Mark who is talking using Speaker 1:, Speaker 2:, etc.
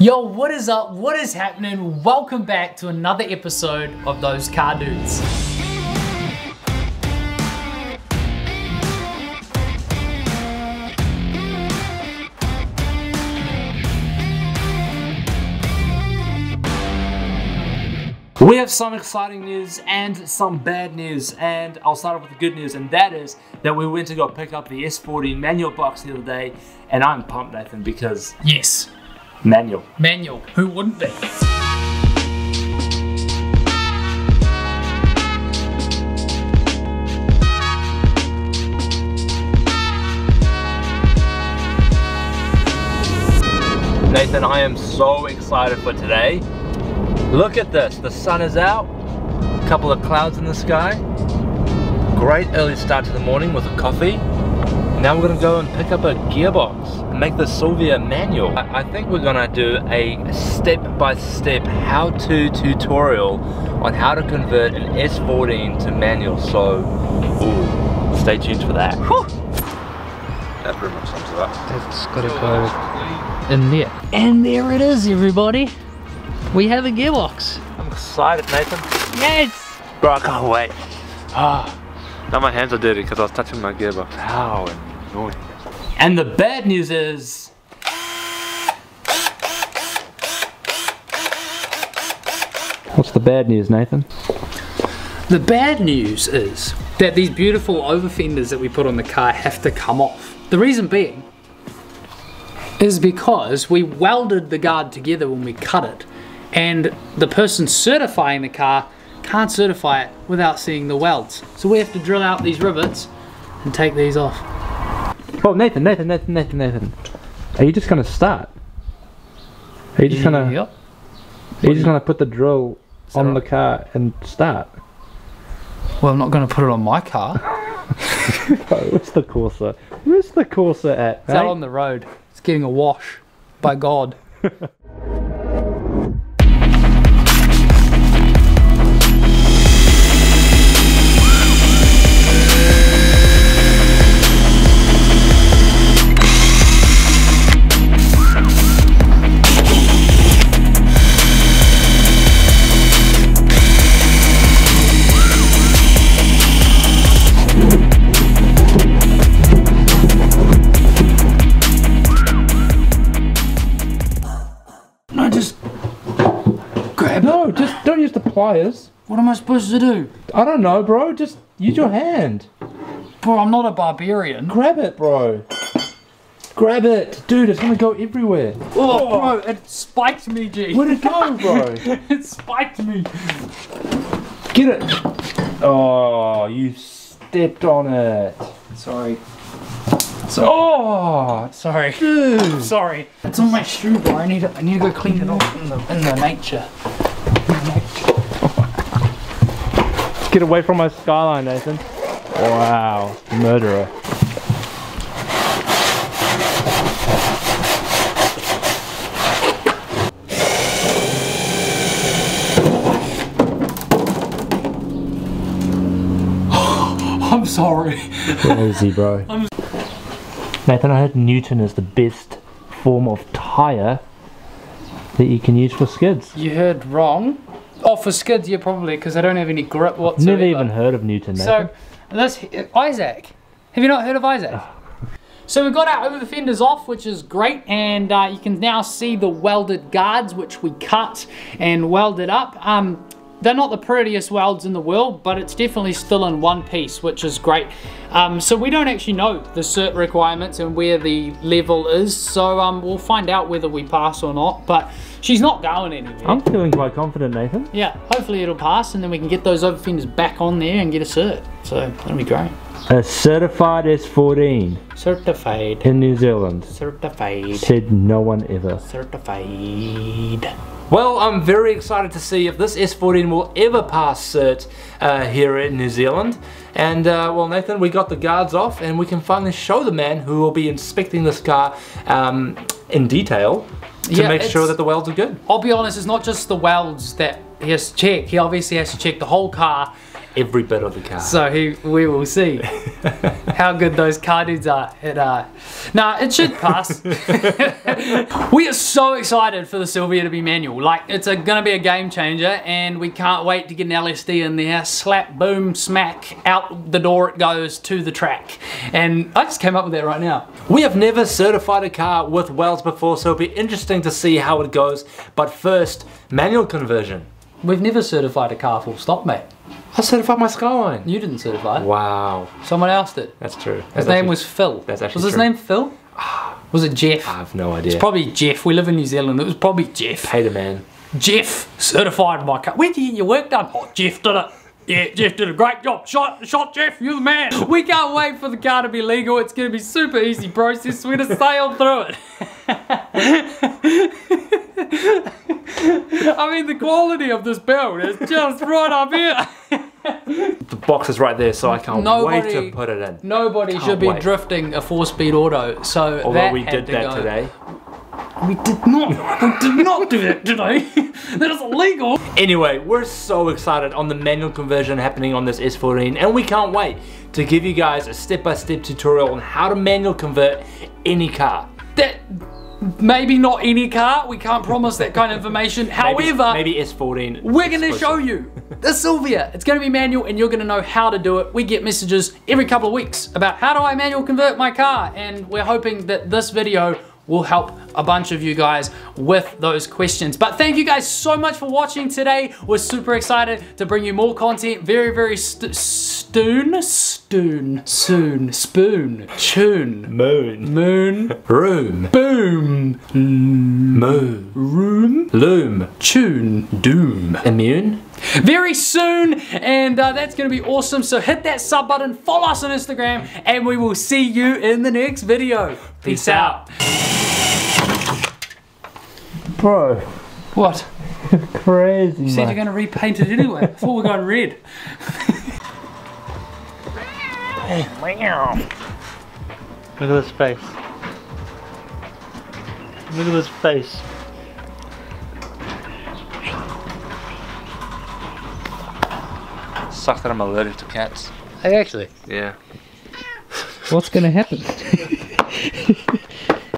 Speaker 1: Yo, what is up? What is happening? Welcome back to another episode of Those Car Dudes. We have some exciting news and some bad news, and I'll start off with the good news, and that is that we went to go pick up the S14 manual box the other day, and I'm pumped, Nathan, because yes, manual. Who wouldn't be? Nathan, I am so excited for today. Look at this, the sun is out, a couple of clouds in the sky. Great early start to the morning with a coffee. Now we're gonna go and pick up a gearbox and make the Sylvia manual. I think we're gonna do a step-by-step how-to tutorial on how to convert an S14 to manual. So, ooh, stay tuned for that. Whew.
Speaker 2: That pretty much sums it up.
Speaker 1: It's gotta go in there. And there it is, everybody. We have a gearbox. I'm excited, Nathan. Yes!
Speaker 2: Bro, I can't wait. Now my hands are dirty because I was touching my gearbox. How annoying.
Speaker 1: And the bad news is... What's the bad news, Nathan? The bad news is that these beautiful over fenders that we put on the car have to come off. The reason being is because we welded the guard together when we cut it, and the person certifying the car can't certify it without seeing the welds. So we have to drill out these rivets and take these off. Oh, Nathan. Are you just gonna start? Are you just gonna... Yep. Are you just gonna put the drill on the car and start? Well, I'm not gonna put it on my car. Where's the Corsa? Where's the Corsa at? It's out on the road. It's getting a wash. By God. No, just don't use the pliers. What am I supposed to do? I don't know, bro. Just use your hand. Bro, I'm not a barbarian. Grab it, bro. Grab it. Dude, it's gonna go everywhere. Oh, bro, it spiked me, G. Where'd it go, bro? It spiked me. Get it. Oh, you stepped on it. Sorry. Oh, sorry. Dude. Sorry. It's on my shoe, bro. I need to go clean it off in the nature. Get away from my skyline, Nathan. Wow, murderer. I'm sorry. Easy, bro. Nathan, I heard Newton is the best form of tyre that you can use for skids. You heard wrong. Oh, for skids, yeah, probably, because I don't have any grip whatsoever. Never even heard of Newton, Nathan. So, this, Isaac. Have you not heard of Isaac? So we got our over fenders off, which is great, and you can now see the welded guards, which we cut and welded up. They're not the prettiest welds in the world, but it's definitely still in one piece, which is great. So we don't actually know the cert requirements and where the level is, so we'll find out whether we pass or not, but she's not going anywhere. I'm feeling quite confident, Nathan. Yeah, hopefully it'll pass, and then we can get those over fenders back on there and get a cert, so that'll be great. A certified S14. Certified. In New Zealand. Certified. Said no one ever. Certified. Well, I'm very excited to see if this S14 will ever pass cert here in New Zealand. And well, Nathan, we got the guards off, and we can finally show the man who will be inspecting this car in detail to make sure that the welds are good. I'll be honest, it's not just the welds that he has to check. He obviously has to check the whole car. every bit of the car.
Speaker 3: So we will see how good those car dudes are. Nah, it should pass. We are so excited for the Silvia to be manual. Like, it's gonna be a game changer, and we can't wait to get an LSD in there. Slap, boom, smack, out the door it goes to the track. And I just came up with that right now.
Speaker 1: We have never certified a car with welds before, so it'll be interesting to see how it goes. But first, manual conversion.
Speaker 3: We've never certified a car full stop, mate.
Speaker 1: I certified my Skyline.
Speaker 3: You didn't certify it.
Speaker 1: Wow.
Speaker 3: Someone else did.
Speaker 1: That's true.
Speaker 3: His name was Phil.
Speaker 1: That's actually
Speaker 3: Was his name Phil? Was it Jeff?
Speaker 1: I have no idea.
Speaker 3: It's probably Jeff. We live in New Zealand. It was probably Jeff.
Speaker 1: Pay the man.
Speaker 3: Jeff certified my car. Where did you get your work done? Oh, Jeff did it. Yeah, Jeff did a great job. Shot Jeff, you're the man. We can't wait for the car to be legal. It's going to be super easy process. We're going to sail through it. I mean, the quality of this build is just right up here.
Speaker 1: The box is right there, so I can't wait to put it in.
Speaker 3: Nobody should be drifting a 4-speed auto, so
Speaker 1: although we did that today.
Speaker 3: We did not. We did not do that today. That is illegal.
Speaker 1: Anyway, we're so excited on the manual conversion happening on this S14, and we can't wait to give you guys a step-by-step tutorial on how to manual convert any car.
Speaker 3: That maybe not any car. We can't promise that kind of information. However,
Speaker 1: maybe S14.
Speaker 3: We're going to show you the Silvia. It's going to be manual, and you're going to know how to do it. We get messages every couple of weeks about how do I manual convert my car, and we're hoping that this video will help a bunch of you guys with those questions. But thank you guys so much for watching today. We're super excited to bring you more content very soon.
Speaker 1: Room.
Speaker 3: Boom.
Speaker 1: Moo.
Speaker 3: Room.
Speaker 1: Loom.
Speaker 3: Tune.
Speaker 1: Doom. Immune.
Speaker 3: Very soon, and that's gonna be awesome. So hit that sub button, follow us on Instagram, and we will see you in the next video. Peace out.
Speaker 1: Bro.
Speaker 3: What?
Speaker 1: Crazy,
Speaker 3: You said you're gonna repaint it anyway. I thought we were going red.
Speaker 1: Look at this face. Look at this face.
Speaker 2: Sucks that I'm allergic to cats.
Speaker 3: Hey, actually.
Speaker 2: Yeah.
Speaker 3: What's gonna happen?